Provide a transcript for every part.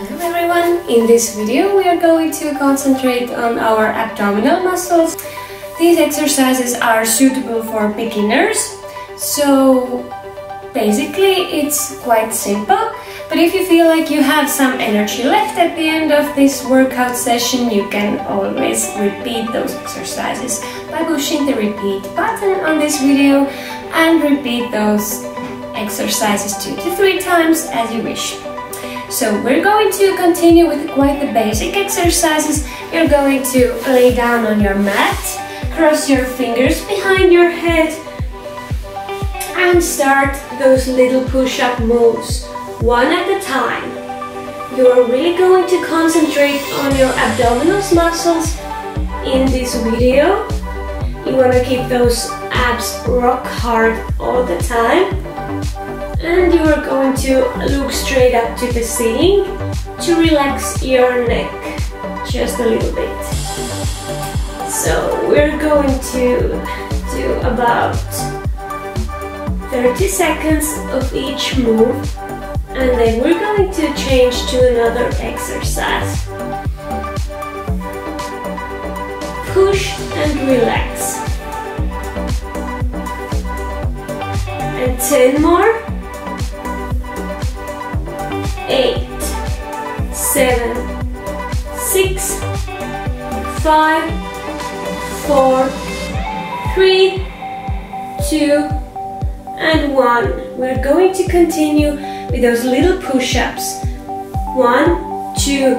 Hello everyone! In this video we are going to concentrate on our abdominal muscles. These exercises are suitable for beginners, so basically it's quite simple. But if you feel like you have some energy left at the end of this workout session, you can always repeat those exercises by pushing the repeat button on this video and repeat those exercises 2 to 3 times as you wish. So we're going to continue with quite the basic exercises. You're going to lay down on your mat, cross your fingers behind your head and start those little push-up moves, one at a time. You're really going to concentrate on your abdominal muscles in this video. You want to keep those abs rock hard all the time. And you are going to look straight up to the ceiling to relax your neck just a little bit. So we're going to do about 30 seconds of each move, and then we're going to change to another exercise. Push and relax. And 10 more. 8, 7, 6, 5, 4, 3, 2, and 1. We're going to continue with those little push-ups. 1, 2,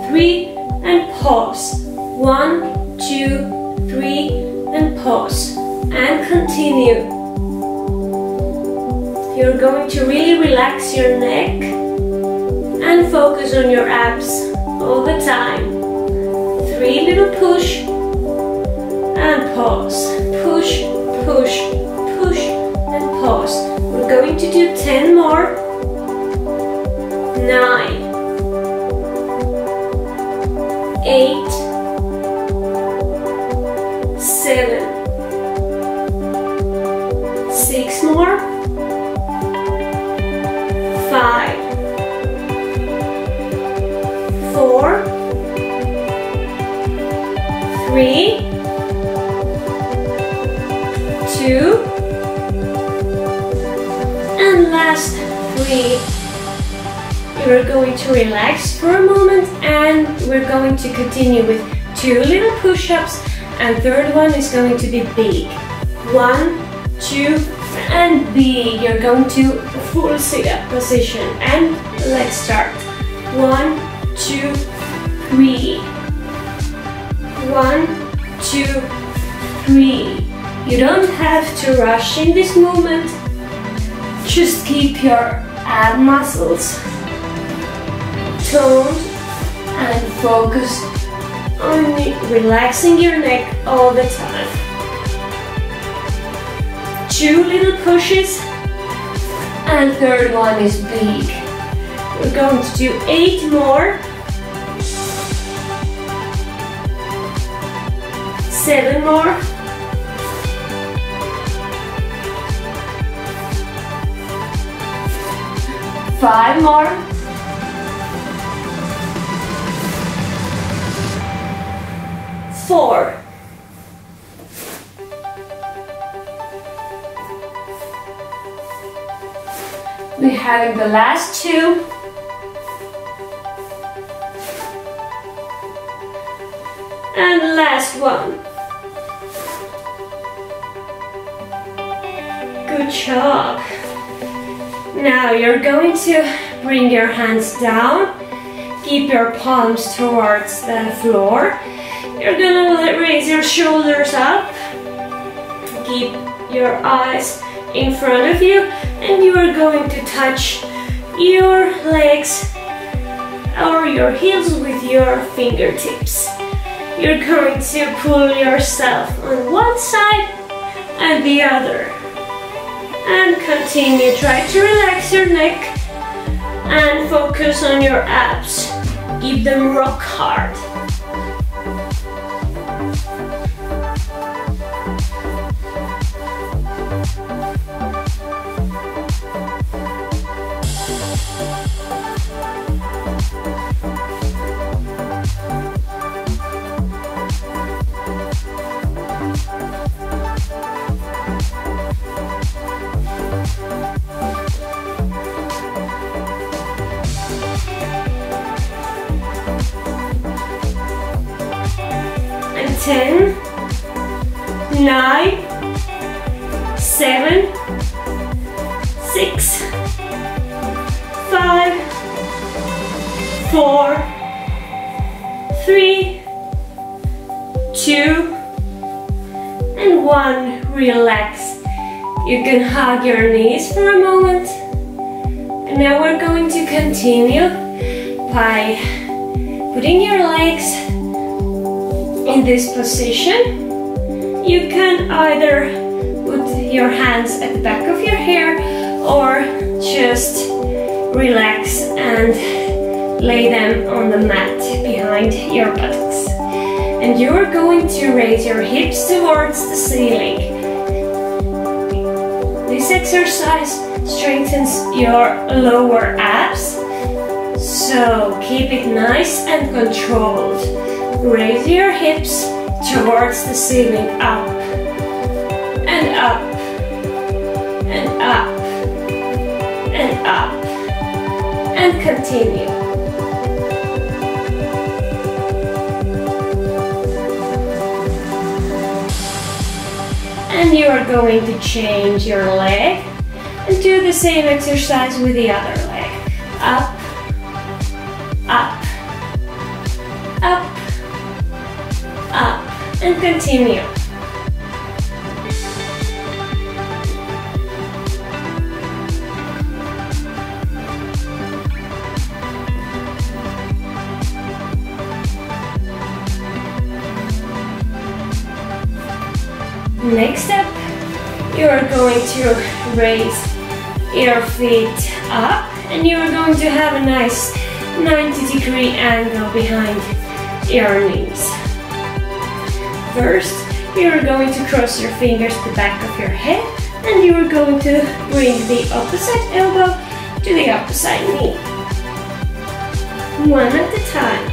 3, and pause. 1, 2, 3, and pause. And continue. You're going to really relax your neck and focus on your abs all the time. 3 little push and pause. Push, push, push and pause. We're going to do 10 more. 9, 8, 7, 6 more. 5, 4, 3, 2, and last 3. You're going to relax for a moment and we're going to continue with 2 little push-ups, and third one is going to be big. 1, 2, and big. You're going to full sit-up position, and let's start. 1, 2, 3. 1, 2, 3. You don't have to rush in this movement. Just keep your ab muscles toned and focus on relaxing your neck all the time. 2 little pushes, and third one is big. We're going to do 8 more. 7 more. 5 more. 4. We're having the last 2. And the last one. Good job. Now you're going to bring your hands down. Keep your palms towards the floor. You're gonna raise your shoulders up. Keep your eyes in front of you, and you are going to touch your legs or your heels with your fingertips. You're going to pull yourself on one side and the other. And continue. Try to relax your neck and focus on your abs. Keep them rock hard. 10, 9, 7, 6, 5, 4, 3, 2, and 1. Relax. You can hug your knees for a moment. And now we're going to continue by putting your legs in this position. You can either put your hands at the back of your hair or just relax and lay them on the mat behind your buttocks. And you're going to raise your hips towards the ceiling. This exercise strengthens your lower abs, so keep it nice and controlled. Raise your hips towards the ceiling, up and up and up and up, and continue. And you are going to change your leg and do the same exercise with the other leg. Up, up, up, up, and continue. Next step, you are going to raise your feet up and you are going to have a nice 90-degree angle behind your knees. First, you are going to cross your fingers to the back of your head and you are going to bring the opposite elbow to the opposite knee. One at a time.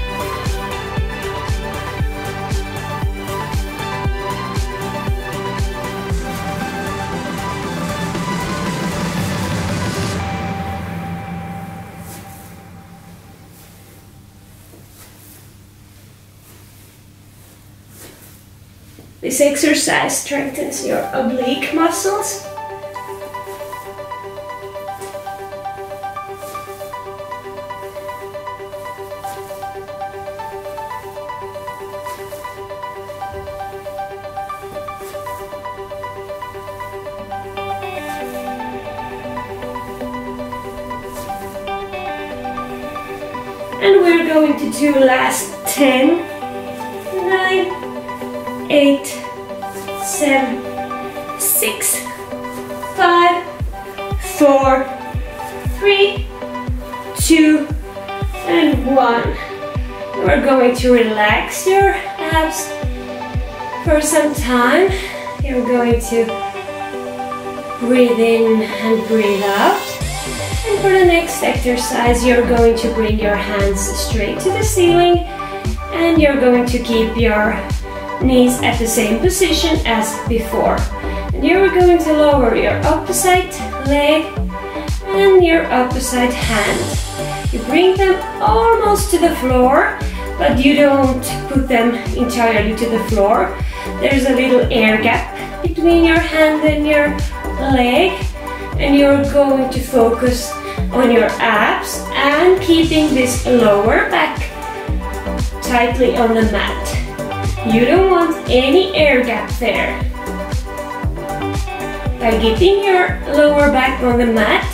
This exercise strengthens your oblique muscles. And we're going to do last 10, 9, 8, 7, 6, 5, 4, 3, 2, and 1. We're going to relax your abs for some time. You're going to breathe in and breathe out. And for the next exercise, you're going to bring your hands straight to the ceiling and you're going to keep your knees at the same position as before. And you're going to lower your opposite leg and your opposite hand. You bring them almost to the floor, but you don't put them entirely to the floor. There's a little air gap between your hand and your leg, and you're going to focus on your abs and keeping this lower back tightly on the mat. You don't want any air gap there. By keeping your lower back on the mat,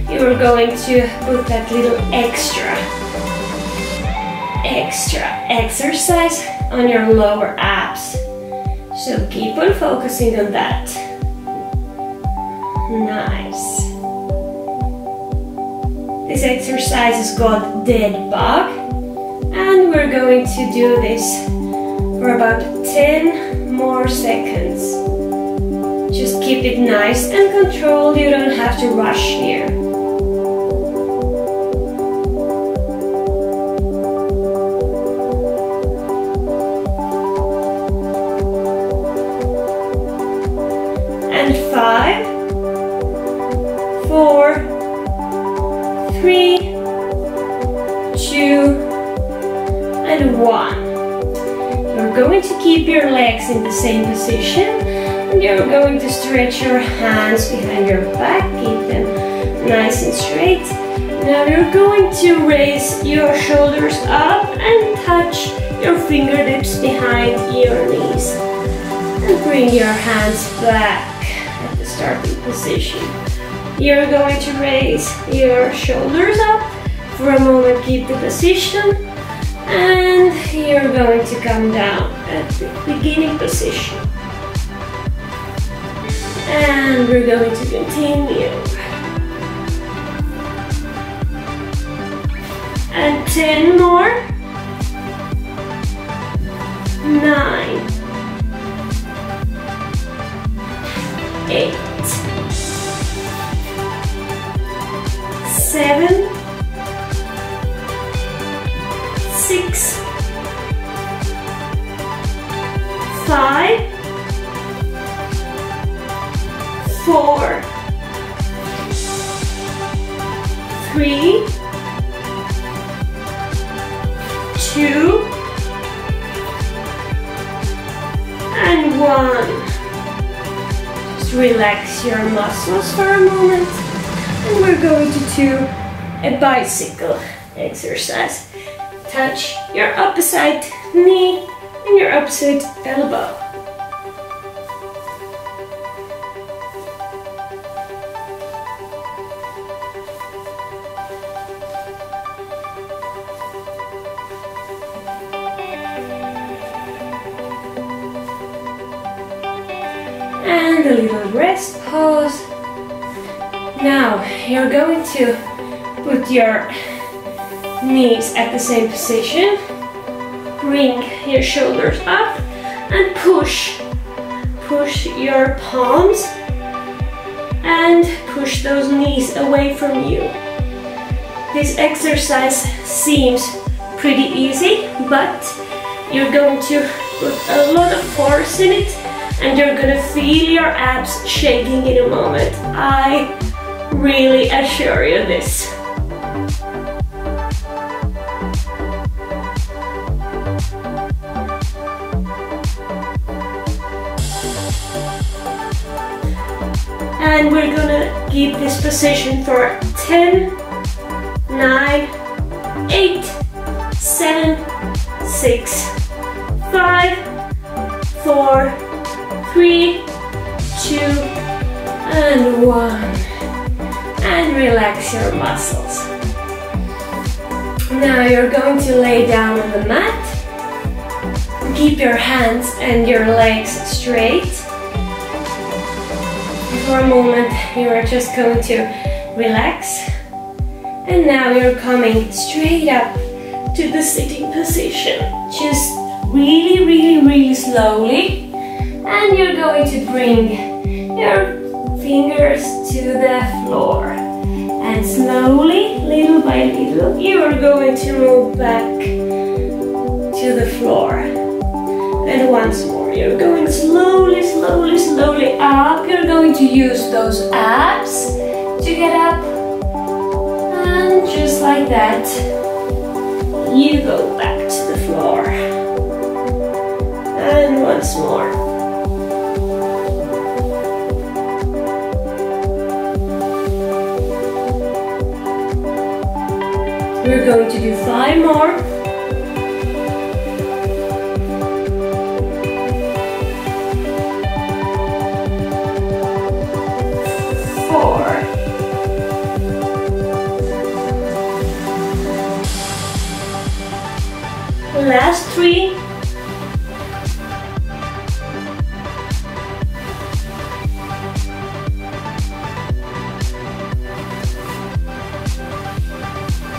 you are going to put that little extra exercise on your lower abs. So keep on focusing on that. Nice. This exercise is called dead bug, and we're going to do this for about 10 more seconds. Just keep it nice and controlled, you don't have to rush here. And 5, 4, 3, 2, and 1. You're going to keep your legs in the same position, and you're going to stretch your hands behind your back, keep them nice and straight. Now you're going to raise your shoulders up and touch your fingertips behind your knees. And bring your hands back at the starting position. You're going to raise your shoulders up. For a moment, keep the position. And you're going to come down at the beginning position. And we're going to continue. And 10 more. 9. 8. 7. 6. 5. 4. 3. 2. And 1. Just relax your muscles for a moment. And we're going to do a bicycle exercise. Touch your opposite knee and your opposite elbow. And a little rest pause. Now you're going to put your knees at the same position. Bring your shoulders up and push. Push your palms and push those knees away from you. This exercise seems pretty easy, but you're going to put a lot of force in it and you're gonna feel your abs shaking in a moment. I really assure you this. And we're gonna keep this position for 10, 9, 8, 7, 6, 5, 4, 3, 2, and 1. And relax your muscles. Now you're going to lay down on the mat. Keep your hands and your legs straight. For a moment, you are just going to relax. And now you're coming straight up to the sitting position. Just really, really, really slowly. And you're going to bring your fingers to the floor. And slowly, little by little, you are going to move back to the floor. And once more, you're going slowly, slowly, slowly up. You're going to use those abs to get up. And just like that, you go back to the floor. And once more. We're going to do 5 more. 4. Last 3. 2.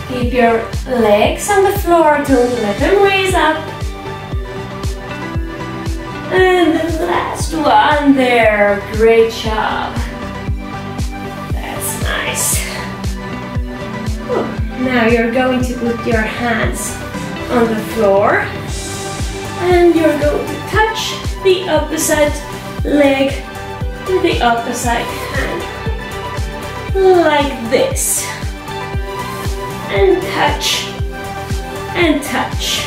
Keep your legs on the floor, don't let them raise up. And the last one there, great job. That's nice. Now you're going to put your hands on the floor and you're going to touch the opposite leg with the opposite hand, like this. And touch, and touch.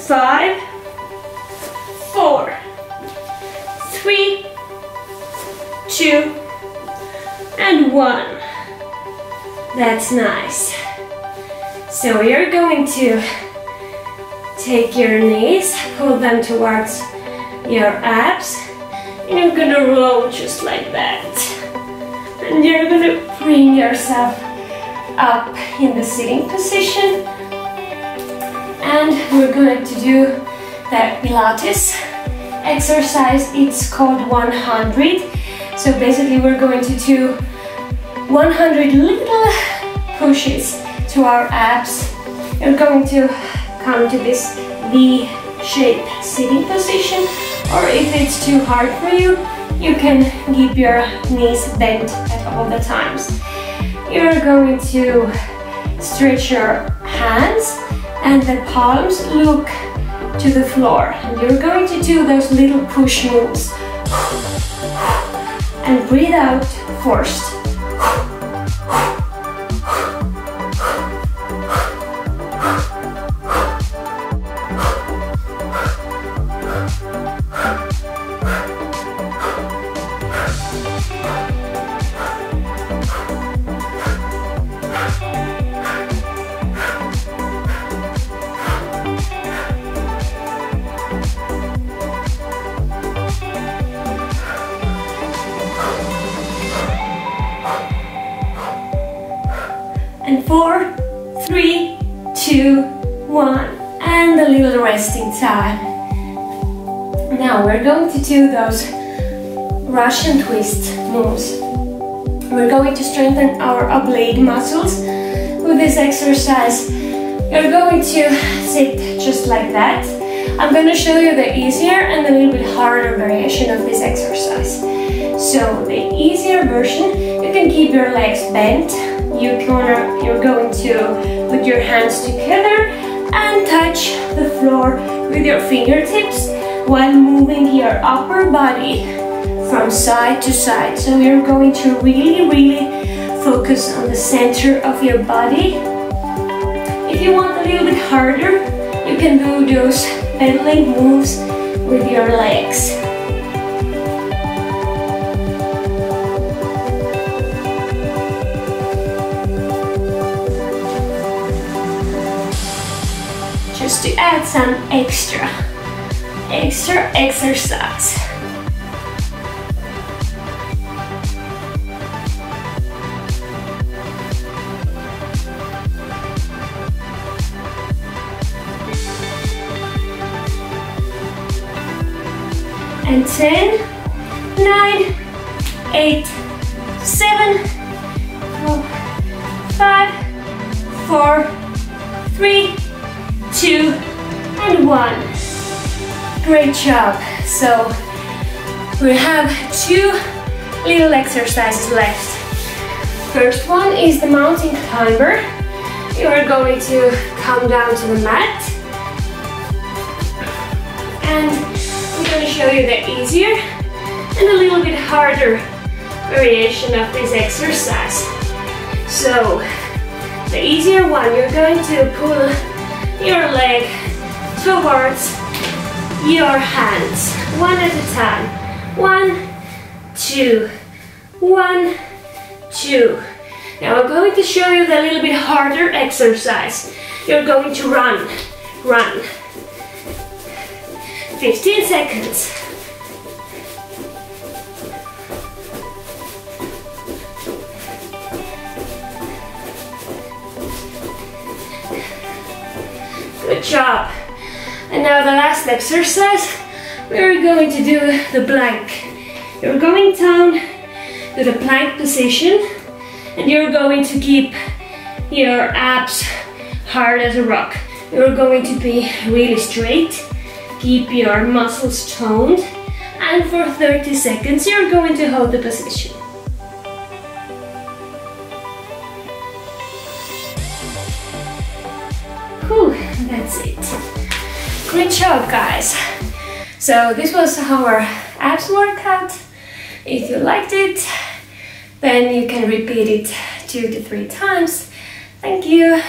5, 4, 3, 2, and 1. That's nice. So you're going to take your knees, pull them towards your abs, and you're gonna roll just like that. And you're gonna bring yourself up in the sitting position. And we're going to do that Pilates exercise. It's called 100. So basically we're going to do 100 little pushes to our abs. You're going to come to this V-shaped sitting position, or if it's too hard for you, you can keep your knees bent at all the times. You're going to stretch your hands and the palms look to the floor. And you're going to do those little push moves. And breathe out first. And 4, 3, 2, 1, and a little resting time. Now we're going to do those Russian twist moves. We're going to strengthen our oblique muscles with this exercise. You're going to sit just like that. I'm going to show you the easier and a little bit harder variation of this exercise. So the easier version, you can keep your legs bent. You're going to put your hands together and touch the floor with your fingertips while moving your upper body from side to side. So you're going to really focus on the center of your body. If you want a little bit harder, you can do those pedaling moves with your legs. Just to add some extra exercise. And 10, 9, 8, 7, 5, 4, 3, 2, and 1. Great job. So we have 2 little exercises left. First one is the mountain climber. You are going to come down to the mat, and I'm going to show you the easier and a little bit harder variation of this exercise. So the easier one, you're going to pull your leg towards your hands, one at a time. 1, 2, 1, 2. Now I'm going to show you the little bit harder exercise. You're going to run. 15 seconds. Good job. And now the last exercise, we're going to do the plank. You're going down to the plank position, and you're going to keep your abs hard as a rock. You're going to be really straight, keep your muscles toned, and for 30 seconds you're going to hold the position. Whew, that's it. Great job, guys. So this was our abs workout. If you liked it, then you can repeat it 2 to 3 times. Thank you.